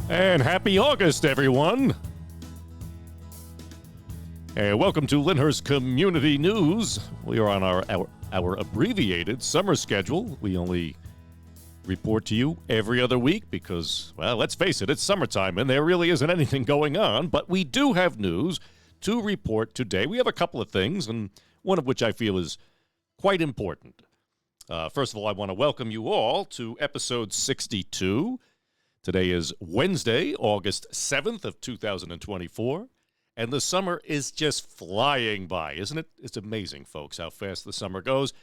And happy August, everyone. And welcome to Lyndhurst Community News. We are on our abbreviated summer schedule. We only report to you every other week because, well, let's face it, it's summertime and there really isn't anything going on. But we do have news to report today. We have a couple of things, and one of which I feel is quite important. First of all, I want to welcome you all to episode 62. Today is Wednesday, August 7th of 2024, and the summer is just flying by, isn't it? It's amazing, folks, how fast the summer goes.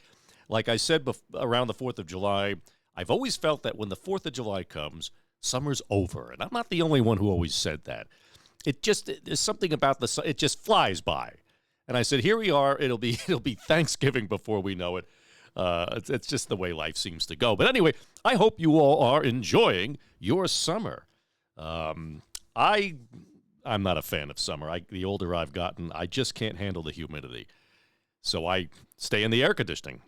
Like I said around the 4th of July, I've always felt that when the 4th of July comes, summer's over, and I'm not the only one who always said that. There's something about it just flies by. And I said, here we are, it'll be Thanksgiving before we know it. It's just the way life seems to go. But anyway, I hope you all are enjoying your summer. I'm not a fan of summer. The older I've gotten, I just can't handle the humidity. So I stay in the air conditioning.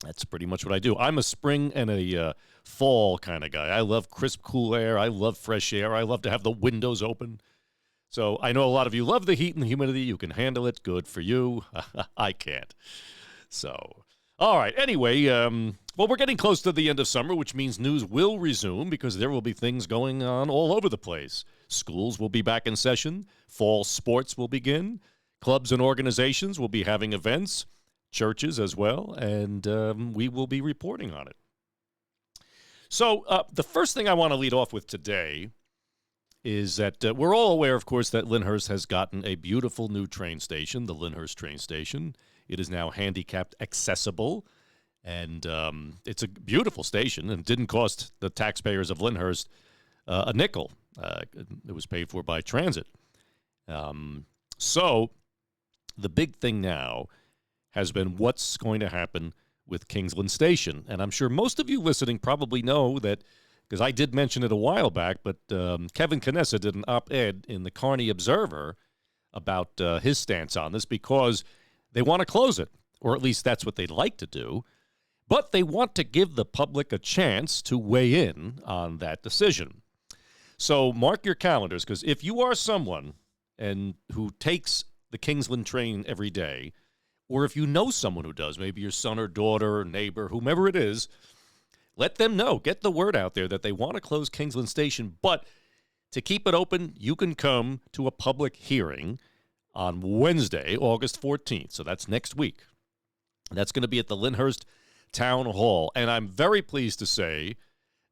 That's pretty much what I do. I'm a spring and a fall kind of guy. I love crisp, cool air. I love fresh air. I love to have the windows open. So I know a lot of you love the heat and the humidity. You can handle it. Good for you. I can't. So... all right. Anyway, we're getting close to the end of summer, which means news will resume because there will be things going on all over the place. Schools will be back in session. Fall sports will begin. Clubs and organizations will be having events, churches as well, and we will be reporting on it. So the first thing I want to lead off with today is that we're all aware, of course, that Lyndhurst has gotten a beautiful new train station, the Lyndhurst train station. It is now handicapped accessible, and it's a beautiful station and didn't cost the taxpayers of Lyndhurst a nickel. It was paid for by transit. So the big thing now has been what's going to happen with Kingsland Station. And I'm sure most of you listening probably know that, because I did mention it a while back, but Kevin Canessa did an op-ed in the Kearney Observer about his stance on this because they want to close it, or at least that's what they'd like to do, but they want to give the public a chance to weigh in on that decision. So mark your calendars, because if you are someone who takes the Kingsland train every day, or if you know someone who does, maybe your son or daughter or neighbor, whomever it is, let them know. Get the word out there that they want to close Kingsland Station, but to keep it open, you can come to a public hearing on Wednesday, August 14th. So that's next week. That's going to be at the Lyndhurst Town Hall. And I'm very pleased to say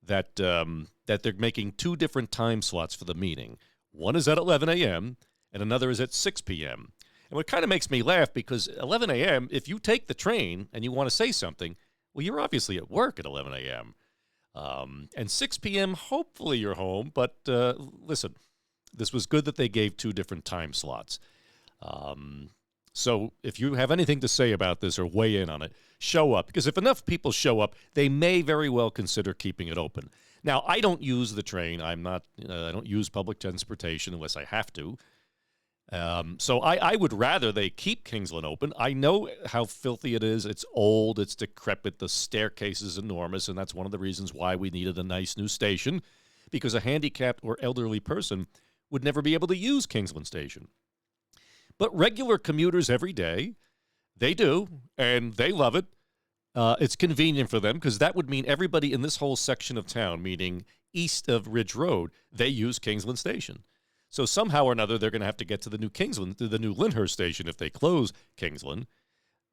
that they're making two different time slots for the meeting. One is at 11 a.m. and another is at 6 p.m. And what kind of makes me laugh, because 11 a.m., if you take the train and you want to say something, well, you're obviously at work at 11 a.m. And 6 p.m., hopefully you're home. But listen, this was good that they gave two different time slots. So if you have anything to say about this or weigh in on it, show up. Because if enough people show up, they may very well consider keeping it open. Now, I don't use the train. I don't use public transportation unless I have to. So I would rather they keep Kingsland open. I know how filthy it is. It's old. It's decrepit. The staircase is enormous, and that's one of the reasons why we needed a nice new station, because a handicapped or elderly person would never be able to use Kingsland Station. But regular commuters every day, they do, and they love it. It's convenient for them because that would mean everybody in this whole section of town, meaning east of Ridge Road, they use Kingsland Station. So somehow or another, they're going to have to get to the new Lyndhurst station if they close Kingsland.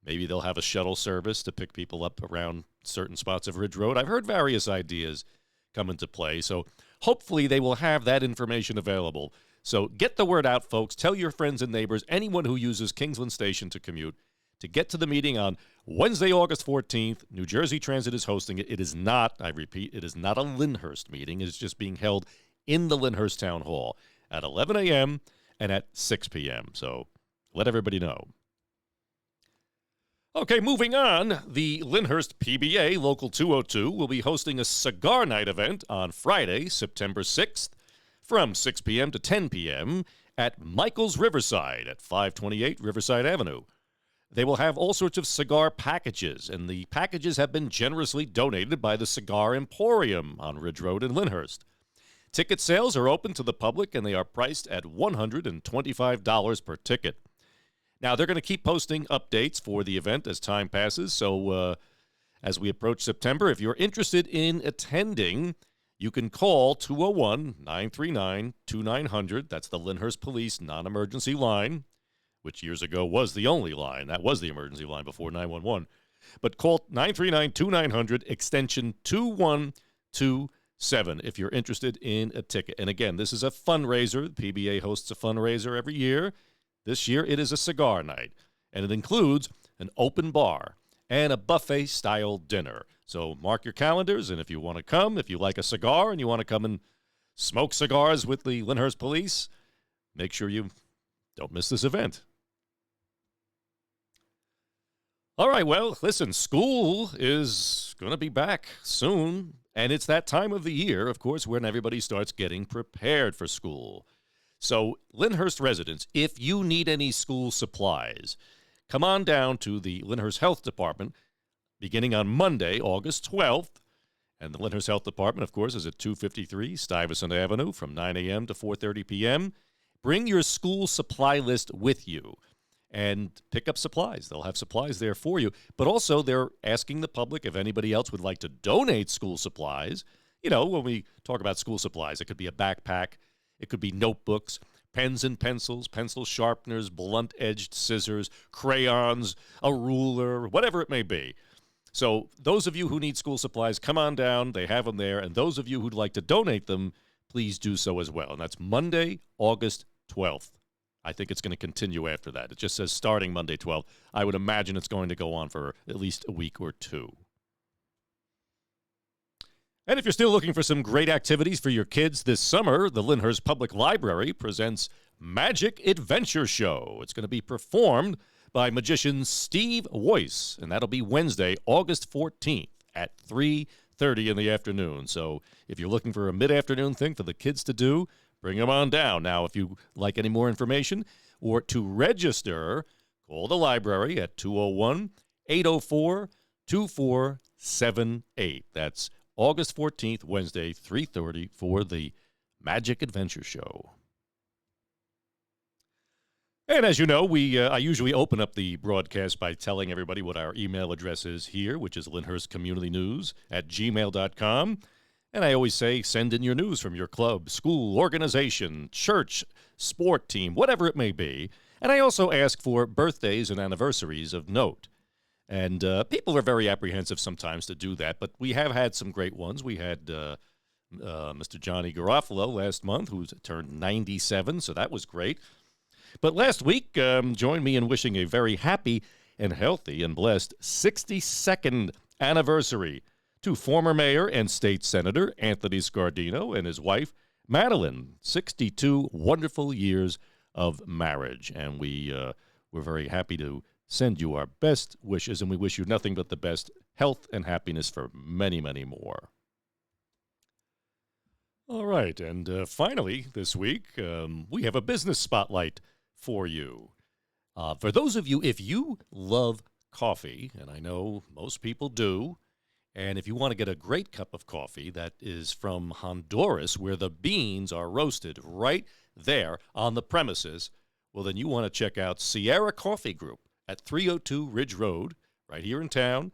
Maybe they'll have a shuttle service to pick people up around certain spots of Ridge Road. I've heard various ideas come into play, so hopefully they will have that information available. So get the word out, folks. Tell your friends and neighbors, anyone who uses Kingsland Station to commute, to get to the meeting on Wednesday, August 14th. New Jersey Transit is hosting it. It is not, I repeat, it is not a Lyndhurst meeting. It is just being held in the Lyndhurst Town Hall at 11 a.m. and at 6 p.m. So let everybody know. Okay, moving on. The Lyndhurst PBA Local 202 will be hosting a cigar night event on Friday, September 6th, from 6 p.m. to 10 p.m. at Michael's Riverside at 528 Riverside Avenue. They will have all sorts of cigar packages, and the packages have been generously donated by the Cigar Emporium on Ridge Road in Lyndhurst. Ticket sales are open to the public, and they are priced at $125 per ticket. Now, they're going to keep posting updates for the event as time passes, so as we approach September, if you're interested in attending, you can call 201-939-2900. That's the Lyndhurst Police non-emergency line, which years ago was the only line. That was the emergency line before 911. But call 939-2900, extension 2127, if you're interested in a ticket. And again, this is a fundraiser. The PBA hosts a fundraiser every year. This year, it is a cigar night, and it includes an open bar and a buffet-style dinner. So mark your calendars, and if you want to come, if you like a cigar and you want to come and smoke cigars with the Lyndhurst Police, make sure you don't miss this event. All right, well, listen, school is going to be back soon, and it's that time of the year, of course, when everybody starts getting prepared for school. So, Lyndhurst residents, if you need any school supplies, come on down to the Lyndhurst Health Department beginning on Monday, August 12th. And the Lyndhurst Health Department, of course, is at 253 Stuyvesant Avenue from 9 a.m. to 4:30 p.m. Bring your school supply list with you and pick up supplies. They'll have supplies there for you. But also, they're asking the public if anybody else would like to donate school supplies. You know, when we talk about school supplies, it could be a backpack, it could be notebooks, pens and pencils, pencil sharpeners, blunt-edged scissors, crayons, a ruler, whatever it may be. So those of you who need school supplies, come on down. They have them there. And those of you who'd like to donate them, please do so as well. And that's Monday, August 12th. I think it's going to continue after that. It just says starting Monday 12th. I would imagine it's going to go on for at least a week or two. And if you're still looking for some great activities for your kids this summer, the Lyndhurst Public Library presents Magic Adventure Show. It's going to be performed by magician Steve Weiss, and that'll be Wednesday, August 14th at 3:30 in the afternoon. So if you're looking for a mid-afternoon thing for the kids to do, bring them on down. Now, if you like any more information or to register, call the library at 201-804-2478. That's August 14th, Wednesday, 3:30 for the Magic Adventure Show. And as you know, I usually open up the broadcast by telling everybody what our email address is here, which is lyndhurstcommunitynews@gmail.com. And I always say, send in your news from your club, school, organization, church, sport team, whatever it may be. And I also ask for birthdays and anniversaries of note. And people are very apprehensive sometimes to do that, but we have had some great ones. We had Mr. Johnny Garofalo last month, who's turned 97, so that was great. But last week, join me in wishing a very happy and healthy and blessed 62nd anniversary to former Mayor and State Senator Anthony Scardino and his wife, Madeline. 62 wonderful years of marriage. And we're very happy to send you our best wishes, and we wish you nothing but the best health and happiness for many, many more. All right, and finally this week, we have a business spotlight for you. For those of you, if you love coffee, and I know most people do, and if you want to get a great cup of coffee that is from Honduras, where the beans are roasted right there on the premises, well, then you want to check out Sierra Coffee Group at 302 Ridge Road, right here in town.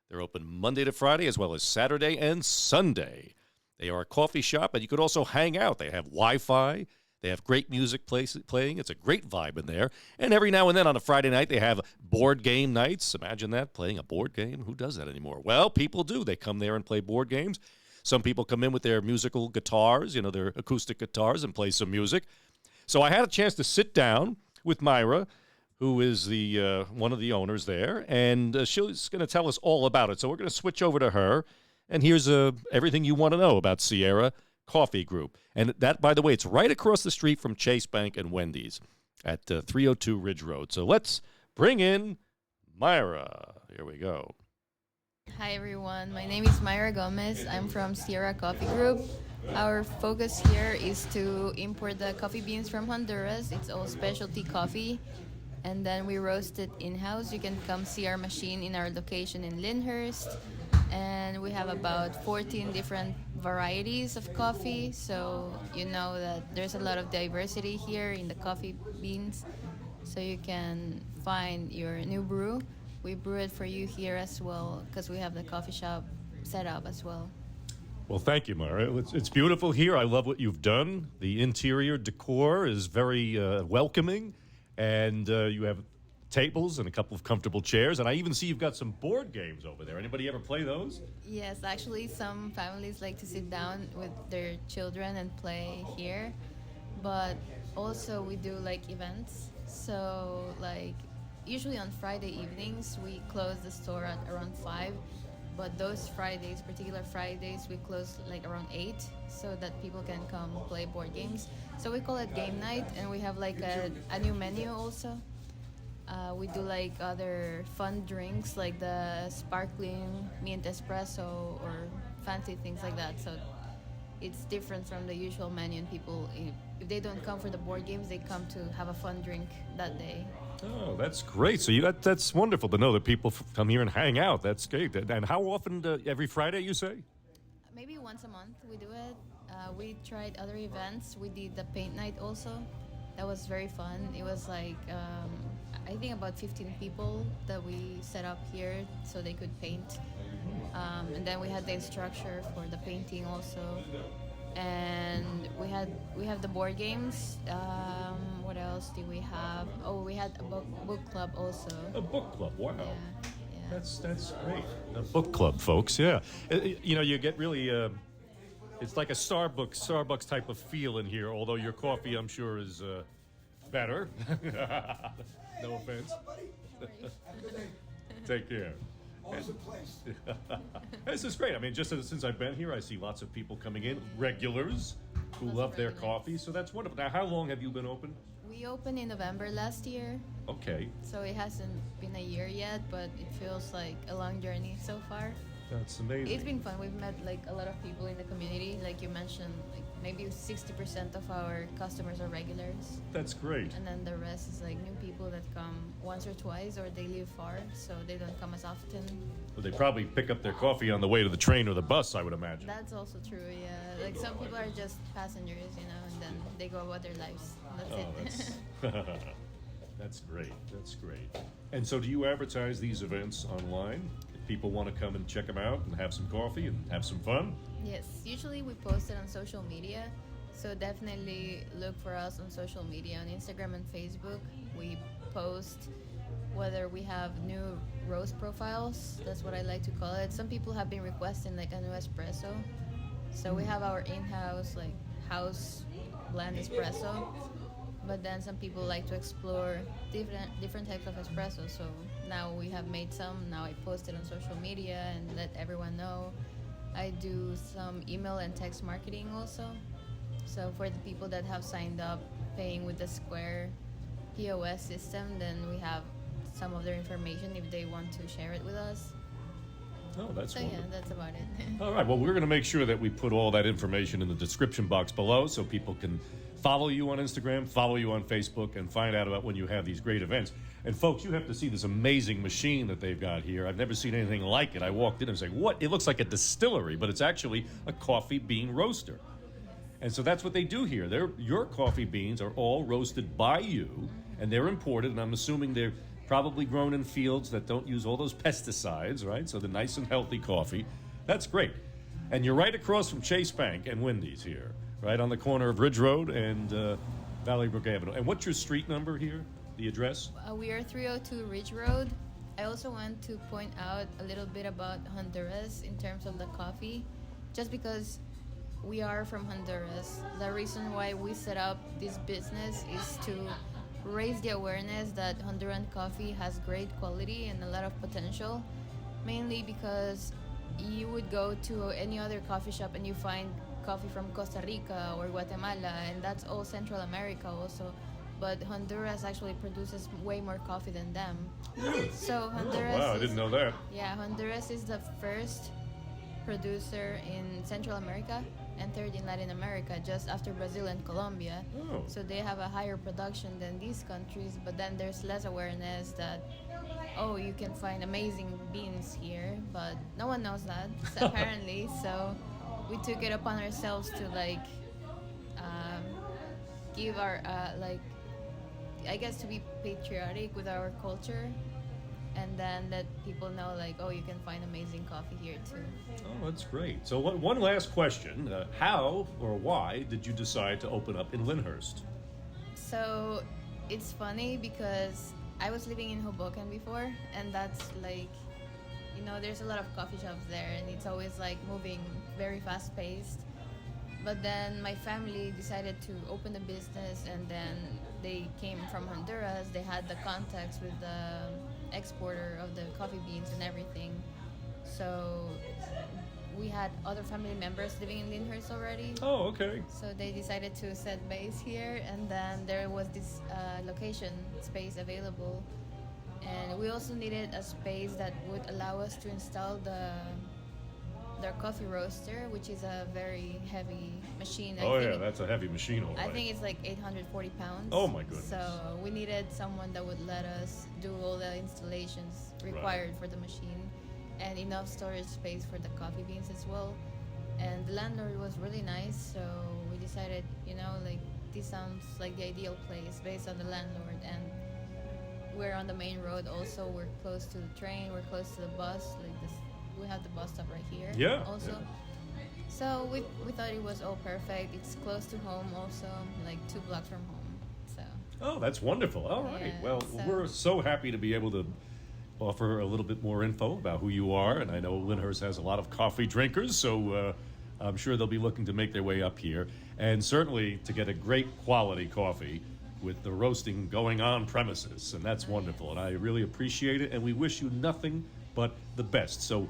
They're open Monday to Friday as well as Saturday and Sunday. They are a coffee shop, and you could also hang out. They have Wi-Fi. They have great music playing. It's a great vibe in there. And every now and then on a Friday night, they have board game nights. Imagine that, playing a board game. Who does that anymore? Well, people do. They come there and play board games. Some people come in with their musical guitars, their acoustic guitars, and play some music. So I had a chance to sit down with Myra, who is the one of the owners there, and she's going to tell us all about it. So we're going to switch over to her, and here's everything you want to know about Sierra Coffee Group. And that, by the way, it's right across the street from Chase Bank and Wendy's at 302 Ridge Road. So let's bring in Myra. Here we go. Hi, everyone. My name is Myra Gomez. I'm from Sierra Coffee Group. Our focus here is to import the coffee beans from Honduras. It's all specialty coffee. And then we roast it in-house. You can come see our machine in our location in Lyndhurst. and we have about 14 different varieties of coffee. So you know that there's a lot of diversity here in the coffee beans. So you can find your new brew. We brew it for you here as well because we have the coffee shop set up as well. Well, thank you, Mara. It's beautiful here. I love what you've done. The interior decor is very welcoming, and you have tables and a couple of comfortable chairs. And I even see you've got some board games over there. Anybody ever play those? Yes, actually, some families like to sit down with their children and play here. But also, we do like events. So, like, usually on Friday evenings, we close the store at around 5. But those Fridays, particular Fridays, we close like around 8 so that people can come play board games. So we call it game night, and we have like a new menu also. We do like other fun drinks like the sparkling mint espresso or fancy things like that. So it's different from the usual menu, and people, if they don't come for the board games, they come to have a fun drink that day. Oh, that's great. So that's wonderful to know that people come here and hang out. That's great. And how often? Every Friday, you say? Maybe once a month we do it. We tried other events. We did the paint night also. That was very fun. It was like, I think about 15 people that we set up here so they could paint. And then we had the instructor for the painting also. And we have the board games. What else do we have? Oh, we had a book club also. A book club. Wow. Yeah. That's great. A book club, folks. Yeah. You know, you get really. It's like a Starbucks type of feel in here. Although your coffee, I'm sure, is better. No offense. Take care. This is great. I mean, just since I've been here, I see lots of people coming in, regulars who love their coffee. So that's wonderful. Now, how long have you been open? We opened in November last year. Okay. So it hasn't been a year yet, but it feels like a long journey so far. That's amazing. It's been fun. We've met like a lot of people in the community. Like you mentioned, like maybe 60% of our customers are regulars. That's great. And then the rest is like new people that come once or twice, or they live far, so they don't come as often. Well, they probably pick up their coffee on the way to the train or the bus, I would imagine. That's also true, yeah. Like some people are just passengers, you know, and then they go about their lives. That's it. That's great. That's great. And so do you advertise these events online? If people want to come and check them out and have some coffee and have some fun? Yes, usually we post it on social media. So definitely look for us on social media, on Instagram and Facebook. We post whether we have new roast profiles. That's what I like to call it. Some people have been requesting like a new espresso. So we have our in-house like house blend espresso. But then some people like to explore different types of espresso. So now we have made some. Now I post it on social media and let everyone know. I do some email and text marketing also. So for the people that have signed up paying with the Square POS system, then we have some of their information if they want to share it with us. Oh, that's wonderful. Yeah, that's about it. All right, well, we're going to make sure that we put all that information in the description box below so people can follow you on Instagram, follow you on Facebook, and find out about when you have these great events. And folks, you have to see this amazing machine that they've got here. I've never seen anything like it. I walked in and was like, what? It looks like a distillery, but it's actually a coffee bean roaster. And so that's what they do here. Your coffee beans are all roasted by you, and they're imported, and I'm assuming they're probably grown in fields that don't use all those pesticides, right? So they're nice and healthy coffee. That's great. And you're right across from Chase Bank and Wendy's here, right on the corner of Ridge Road and Valley Brook Avenue. And what's your street number here, the address? We are 302 Ridge Road. I also want to point out a little bit about Honduras in terms of the coffee. Just because we are from Honduras, the reason why we set up this business is to raise the awareness that Honduran coffee has great quality and a lot of potential, mainly because you would go to any other coffee shop and you find coffee from Costa Rica or Guatemala, and that's all Central America also. But Honduras actually produces way more coffee than them. So Honduras wow, I didn't know that. Yeah, Honduras is the first producer in Central America and third in Latin America, just after Brazil and Colombia. Oh. So they have a higher production than these countries, but then there's less awareness that, oh, you can find amazing beans here, but no one knows that, apparently. So we took it upon ourselves to give our I guess to be patriotic with our culture, and then let people know oh, you can find amazing coffee here too. Oh, that's great. So one last question. How or why did you decide to open up in Lyndhurst? So it's funny because I was living in Hoboken before, and that's there's a lot of coffee shops there, and it's always moving very fast paced. But then my family decided to open a business, and then they came from Honduras. They had the contacts with the exporter of the coffee beans and everything. So we had other family members living in Lyndhurst already. Oh, okay. So they decided to set base here, and then there was this location space available. And we also needed a space that would allow us to install their coffee roaster, which is a very heavy machine. That's a heavy machine, all right. I think it's 840 pounds. Oh my goodness. So we needed someone that would let us do all the installations required for the machine, and enough storage space for the coffee beans as well. And the landlord was really nice, so we decided, this sounds like the ideal place based on the landlord. And we're on the main road also. We're close to the train, we're close to the bus, we have the bus stop right here. Yeah. Also. Yeah. So we thought it was all perfect. It's close to home also, 2 blocks from home. So. Oh, that's wonderful. All right. Yeah, well, so we're so happy to be able to offer a little bit more info about who you are. And I know Lyndhurst has a lot of coffee drinkers, so I'm sure they'll be looking to make their way up here. And certainly to get a great quality coffee with the roasting going on premises. And that's wonderful. And I really appreciate it. And we wish you nothing but the best. So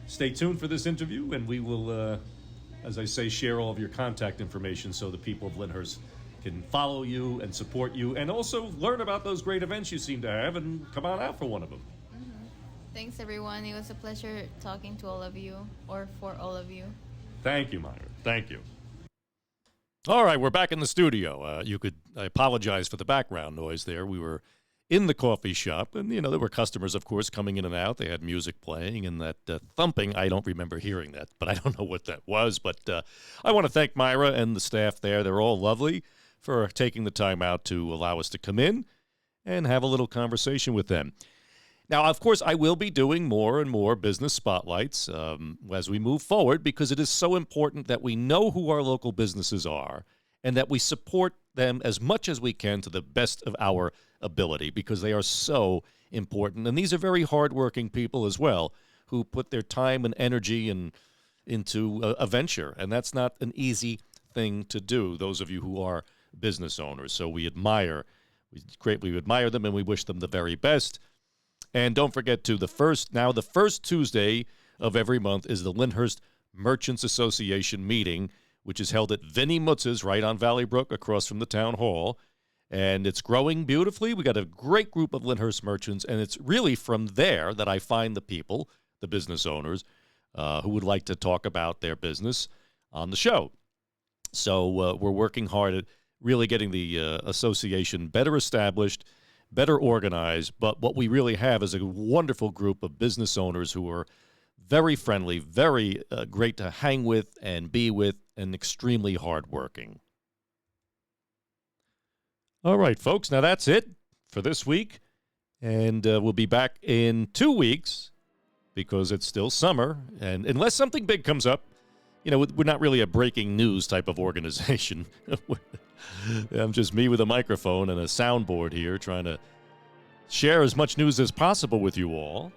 stay tuned for this interview, and we will, as I say, share all of your contact information so the people of Lyndhurst can follow you and support you, and also learn about those great events you seem to have, and come on out for one of them. Mm-hmm. Thanks, everyone. It was a pleasure talking to all of you, or for all of you. Thank you, Myra. Thank you. All right, we're back in the studio. I apologize for the background noise there. We were in the coffee shop, and, there were customers, of course, coming in and out. They had music playing, and that thumping, I don't remember hearing that, but I don't know what that was. But I want to thank Myra and the staff there. They're all lovely for taking the time out to allow us to come in and have a little conversation with them. Now, of course, I will be doing more and more business spotlights as we move forward, because it is so important that we know who our local businesses are and that we support them as much as we can to the best of our ability, because they are so important. And these are very hardworking people as well, who put their time and energy into a venture. And that's not an easy thing to do, those of you who are business owners. So we greatly admire them, and we wish them the very best. And don't forget the first Tuesday of every month is the Lyndhurst Merchants Association meeting, which is held at Vinnie Mutz's right on Valley Brook across from the town hall. And it's growing beautifully. We got a great group of Lyndhurst merchants, and it's really from there that I find the people, the business owners, who would like to talk about their business on the show. So we're working hard at really getting the association better established, better organized. But what we really have is a wonderful group of business owners who are very friendly, very great to hang with and be with, and extremely hardworking. All right, folks, now that's it for this week. And we'll be back in 2 weeks because it's still summer. And unless something big comes up, we're not really a breaking news type of organization. I'm just me with a microphone and a soundboard here trying to share as much news as possible with you all.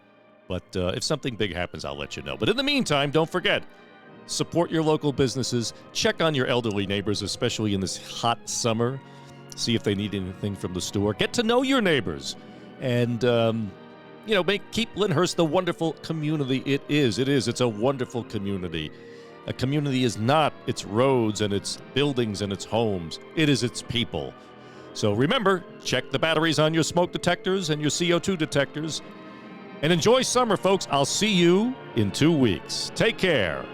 But if something big happens, I'll let you know. But in the meantime, don't forget, support your local businesses. Check on your elderly neighbors, especially in this hot summer. See if they need anything from the store. Get to know your neighbors. And, keep Lyndhurst the wonderful community it is. It's a wonderful community. A community is not its roads and its buildings and its homes. It is its people. So remember, check the batteries on your smoke detectors and your CO2 detectors. And enjoy summer, folks. I'll see you in 2 weeks. Take care.